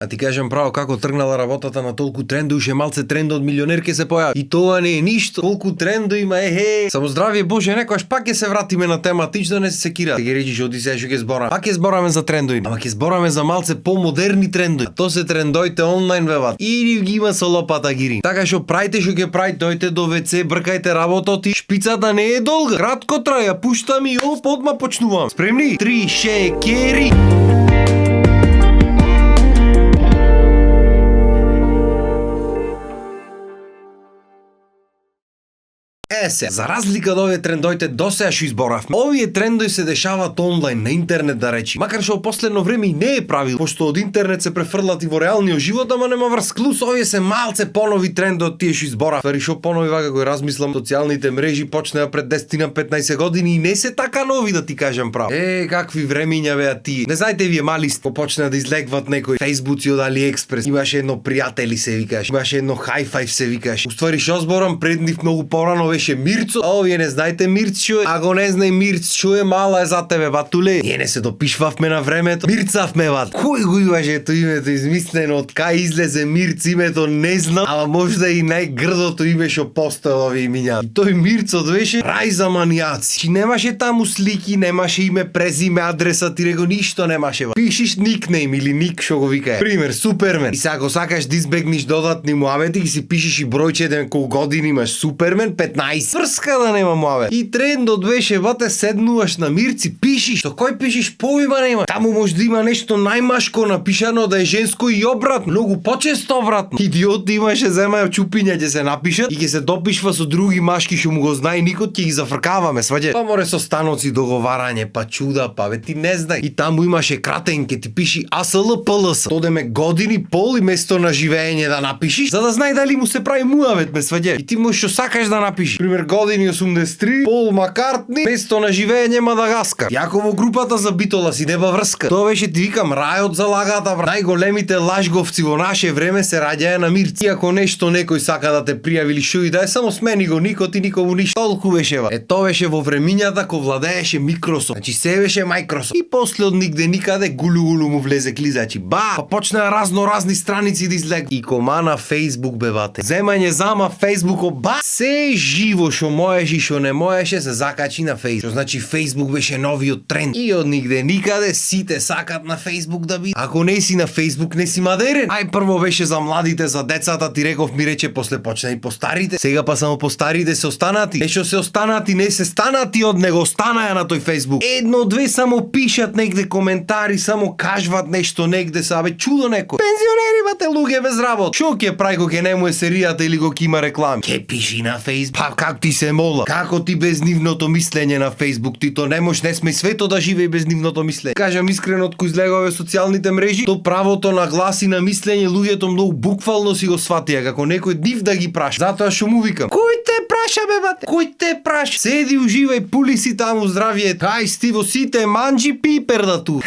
А ти кажам право како тргнала работата на толку тренда, уште малце тренда од милионер ке се појави. И тоа не е ништо. Колку тренда има, Само здравие Боже, некојаш пак ќе се вратиме на темата, ич да не се секира. Ќе речиш оди сега што ќе зборам. Пак ќе збораме за трендови. Ама ќе збораме за малце помодерни трендови. А то се трендоите онлайн вебат. Или ги има со лопата гири. Така што прајте што ќе прајте, дојте до ВЦ, бркајте работот и шпицата не е долга. Кратко траја, пуштам и одма почнувам. Спремни? 3 шекери. За разлика од овие трендоите досеја што изборавме, овие трендои се дешаваат онлайн, на интернет да речи. Макар што во последно време и не е правил, пошто од интернет се префрлат и во реалниот живот, ама нема врска. Плюс овие се малце понови трендои од тие што изборав. Фари што понови вака кои размислам, социјалните мрежи почнаа пред 10 на 15 години и не се така нови да ти кажам право. Какви времиња беа тие. Не знаете вие мали сте, почнаа да излегват некои фејсбуци од AliExpress. Имаше едно пријатели се викаш, имаше едно хай-фајв се викаш. Уствари што зборам, пред нив многу порано беше Мирцо, а овие не знаете Мирцо, ако не знае Мирцо е мала е за тебе батуле. Ние не се допишвавме на времето. Мирцавме бат. Кој го имаше ето името измислено, од кај излезе Мирц, името не знам, ама можда и најгрдото име што постои овие имиња. И тој Мирцо беше рај за манијаци. Чи немаше таму слики, немаше име, презиме, адреса, ти рего ништо немаше бат. Пишиш никнейм или ник што го викае. Пример Супермен. И сега ако сакаш да избегнеш додатни муавети, ги си пишеш и бројче еден колку години имаш Супермен 15. Врска да нема муавет. И трендот беше бате седнуваш на Мирци, пишиш. Што кој пишиш поима нема. Таму може да има нешто најмашко напишано да е женско и обратно. Многу почесто обратно. Идиот имаше земаја чупиња ќе се напишат и ќе се допишва со други машки што му го знае никот, ќе ги зафркаваме, сваѓа. Па море со станоци договарање, па чуда, па бе ти не знај. И таму имаше кратен ке ти пиши АСЛ ПЛС. Одеме години пол и место на живење да напишиш, за да знај дали му се прави муавет, ме сваѓа. И ти можеш што сакаш да напишиш. Пример години 83, Пол Маккартни, место на живење Мадагаскар. Јако во групата за Битола си неба врска. Тоа беше ти викам рајот за лагата, брат. Најголемите лажговци во наше време се раѓаја на Мирци. Ако нешто некој сака да те пријави или шо и да е, само смени го никот и никому ништо. Толку беше ба. Тоа беше во времињата кога владееше Microsoft. Значи се беше Microsoft. И после од нигде никаде гулу му влезе клизачи. Па почнаа разни страници да излег. И комана Facebook бевате. Земање зама Facebook се живо што можеш и што не можеше се закачи на Facebook. Што значи Facebook беше новиот тренд. И од нигде никаде сите сакат на Facebook да биде. Ако не си на Facebook, не си мадерен. Ај прво беше за младите, за децата, ти реков ми рече, после почна и по старите. Сега па само по старите се останати. Нешто се останати, не се станати од него, останаја на тој Facebook. Едно-две само пишат негде коментари, само кажват нешто негде, са бе чудо некој. Пензионери бате луѓе без работа. Шо ќе прави кога ќе нему е серијата или го ќе има реклами? Ќе пиши на Facebook. Па как ти се мола? Како ти без нивното мислење на Facebook? Ти то не можеш, не сме свето да живее без нивното мислење. Кажам искрено од кој излегове социјалните мрежи, то правото на глас и на мислење луѓето многу буквално си го сватија како некој нив да ги праша. Затоа што му викам. Кој те праша бе бате? Кој те праша? Седи уживај, пули си таму здравие. Хај сти во сите манџи пипер да ту.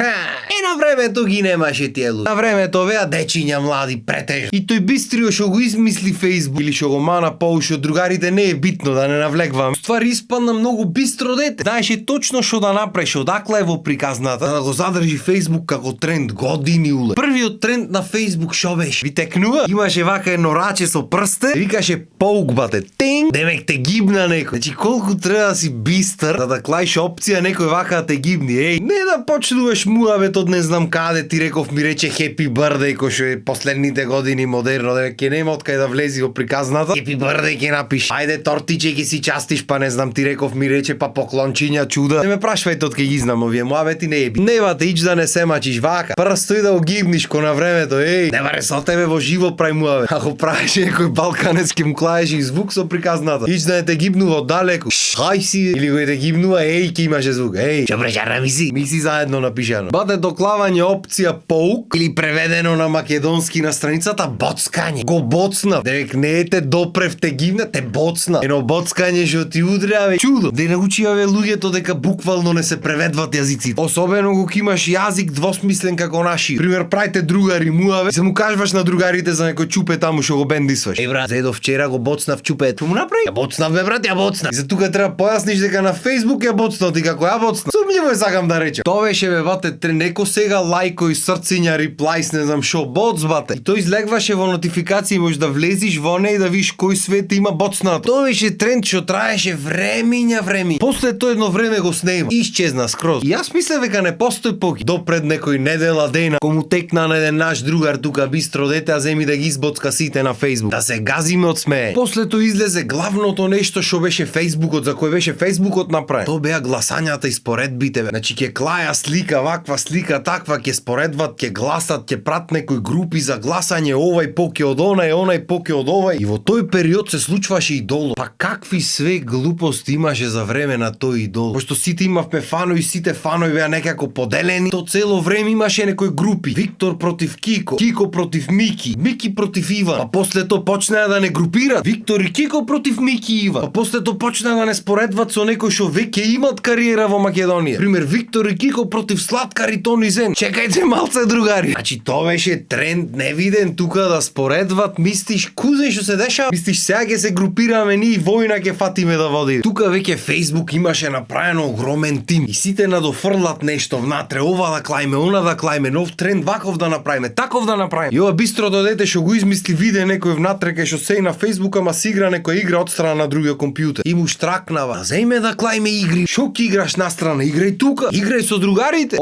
На времето ги немаше тие луѓе. На времето веа дечиња млади претеж. И тој бистрио што го измисли Facebook или што го мана поушо другарите не е битно да не навлегвам. Ствари испадна многу бистро дете. Знаеше точно што да направиш, одакла е во приказната, да го задржи Facebook како тренд години уле. Првиот тренд на Facebook шо беше? Ви текнува? Имаше вака едно раче со прсте, викаше поук бате. Тинг, демек те гибна некој. Значи колку треба да си бистр да клаиш опција некој вака да те гибни. Не да почнуваш муавет од не знам каде, ти реков ми рече Happy Birthday кој што е последните години модерно, дека ќе нема од кај да влези во приказната. Happy Birthday ќе напиши. Ајде тортиче ќе си частиш, па не знам, ти реков ми рече, па поклончиња чуда. Не ме прашвајте од кај ги знам овие муавети, не е би. Невате ич да не се мачиш вака. Прсто и да огибниш ко на времето, не баре со тебе во живо прај муавет. Ако правиш некој балканец ке му клаеш и звук со приказната. Ич да не те гибнува оддалеку. Хај си или кој те гибнува, ке имаше звук. Чопрежара ми си заедно напишано. Бате доклавање опција поук или преведено на македонски на страницата боцкање. Го боцна. Дека не те допрев те гибна, те боцна. Ено боцкање што ти удря, бе. Чудо. Де научија бе луѓето дека буквално не се преведват јазиците. Особено кога имаш јазик двосмислен како наши. Пример прајте другари муаве, се му кажваш на другарите за некој чупе таму што го бендисваш. Брат, зедо вчера го боцнав чупето. Му направи. боцнав бе брат, ја боцнав. И за тука треба појасниш дека на Facebook ја боцнав, ти како ја боцнав. Сумњиво е сакам да речем. Тоа беше бе бате неко сега лајко и срциња, реплајс, не знам шо, боц бате. И тој излегваше во нотификации, можеш да влезиш во неј да видиш кој свет има боцнато. Тоа беше тренд што траеше време. После тоа едно време го снема. Исчезна скроз. И јас мислев дека не постои поки. До пред некој недела дена, кому текна на еден наш другар тука бистро дете, а земи да ги избоцка сите на Facebook. Да се газиме од смее. После тоа излезе главното нешто што беше Фејсбукот, за кој беше Фејсбукот направен. Тоа беа гласањата и споредбите. Значи ќе клаја слика, ваква слика, таква, ќе споредват, ќе гласат, ќе прат некои групи за гласање, овај поќе од онај поќе од овај. И во тој период се случваше идол. Па какви све глупости имаше за време на тој идол. Пошто сите имавме фанови, сите фанови беа некако поделени, то цело време имаше некои групи. Виктор против Кико, Кико против Мики, Мики против Иван. Па после тоа почнаа да не групираат. Виктор и Кико против Мики и Иван. Па после тоа почнаа да не споредват со некои што веќе имат кариера во Македонија. Пример Виктор и Кико против Слаткар и Тони Зен. Чекајте малце другари. Значи тоа беше тренд невиден тука да споредват, мислиш кузе што се дешава? Мислиш сега ќе се групираме ние и војна ќе фатиме да води. Тука веќе Facebook имаше направено огромен тим и сите надофрлат нешто внатре, ова да клајме, она да клајме, нов тренд ваков да направиме, таков да направиме. И ова бистрото дете што го измисли виде некој внатре кај што се на Facebook, ама си игра некоја игра од страна на другиот компјутер. И му штракнава. Зејме да клајме игри. Шо ќе играш настрана? Играј тука, играј со другарите.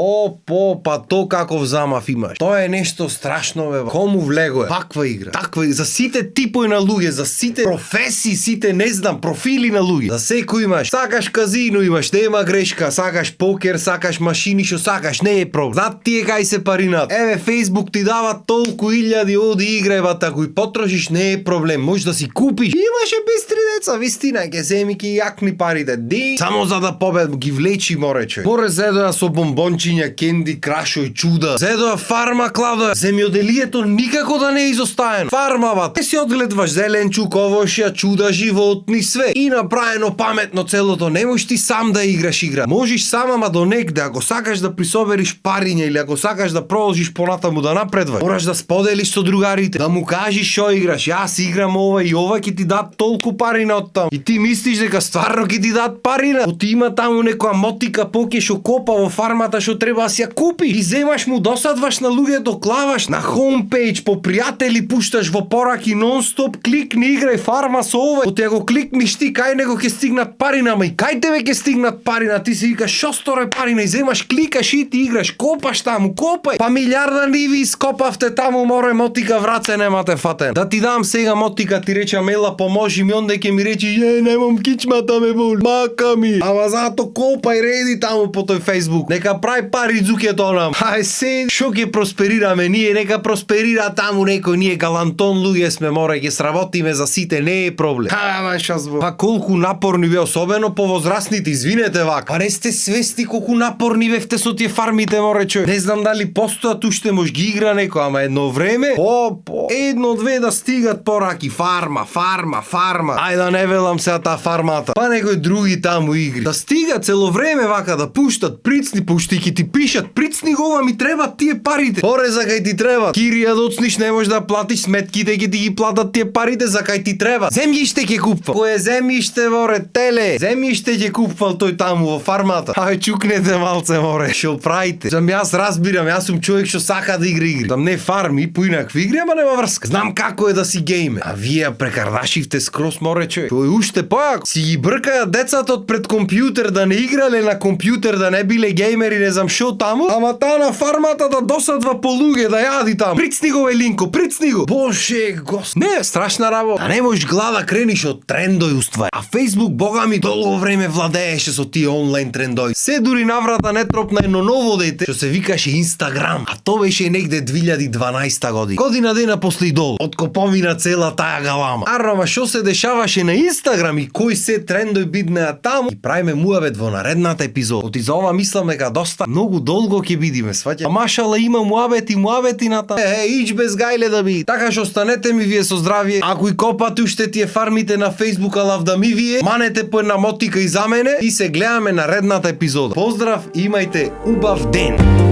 Па то каков замав имаш. Тоа е нешто страшно бе. Кому влегое? Ваква игра. Таква за сите типови на луѓе, за сите професии, сите не знам, профили на луѓе. За секој имаш. Сакаш казино имаш, нема грешка, сакаш покер, сакаш машини, што сакаш, не е проблем. Знат тие кај се паринат. Еве Facebook ти дава толку илјади, оди играј бата, ако и потрошиш не е проблем, можеш да си купиш. Имаше бистри деца, вистина, ќе земи ки јакни парите. Ди, само за да побед ги влечи морече. Море зедоа со бомбончиња, кенди, крашој, чуда. Зедоа фарма клада. Земјоделието никако да не е изостаено. Фармава, те си одгледваш зеленчук, овошја, чуда, животни, све. И направено паметно целото. Не можеш ти сам да играш игра. Можеш сам, ама до некде. Ако сакаш да присобериш париња или ако сакаш да продолжиш понатаму да напредваш, мораш да споделиш со другарите, да му кажеш што играш. Јас играм ова и ова ќе ти дат толку парина од таму. И ти мислиш дека стварно ќе ти дат парина. Оти има таму некоја мотика поке што копа во фармата што треба да си ја купи. И земаш му досадваш на луѓето, клаваш на хоумпејдж, по пријатели пушташ во пораки нон-стоп, кликни играј фарма со ова. Оти го кликниш ти кај него ќе стигнат парина, ама и кај тебе ќе стигнат парина. Ти си викаш шо сторе парина и земаш, кликаш и ти играш, копаш таму, копај. Па милиарда ниви скопавте таму, море мотика враце немате фатен. Да ти дам сега мотика, ти речам ела поможи ми, онде ќе ми речи немам кичмата ме бол, мака ми. Ама зато копај реди таму по тој Facebook. Нека прави пари џукето нам. Хај се, шо ќе просперираме ние, нека просперира таму некој, ние галантон луѓе сме, море ќе сработиме за сите, не е проблем. Ама шо па колку напорни бе, особено по возрастните, извинете вака. Па не сте свесни колку напорни бевте со тие фармите, море човек. Не знам дали постојат уште, може ги игра некој, ама едно време, едно-две да стигат пораки, фарма. Ај да не велам сега таа фармата. Па некои други таму игри. Да стигат цело време вака да пуштат, прицни, пушти ки ти пишат, прицни го, ми треба тие парите. Оре за кај ти треба. Кирија доцниш, не можеш да платиш сметките, ќе ти ги платат тие парите за кај ти треба. Земјиште ќе купва. Кое земјиште, море, теле. Земјиште ќе купвал тој таму во фармата. Ај чукнете малце, море. Шо правите? Зам јас разбирам, јас сум човек што сака да игра. Там не фарми, поинакви игри, ама нема врска. Знам како е да си гейме. А вие прекардашивте скрос, море, човек. Тој уште појако. Си ги бркаја децата од пред компјутер да не играле на компјутер, да не биле геймери, не знам шо таму, ама таа на фармата да досадва по луѓе, да јади таму. Прицни го, Елинко, прицни го. Боже, гос. Не, страшна работа. А не можеш глава крениш од трендој уствај. А Facebook, бога ми, долго време владееше со тие онлайн трендој. Се дури наврата не тропна едно ново дете, што се викаше Инстаграм. А то беше негде 2012 година. Година дена после идол. Откоповина цела таа галама. Арама, шо се дешаваше на Инстаграм и кои се трендој биднеа таму. И правиме муабет во наредната епизода. Оти за ова мислам дека доста многу долго ќе бидиме, сваќа. А машала има муабети на таа. Ич без гајле да би. Така што останете ми вие со здравје. Ако и копате уште тие фармите на Facebook, алав да ми вие, манете по една мотика и за мене и се гледаме наредната епизода. Поздрав, имајте убав ден.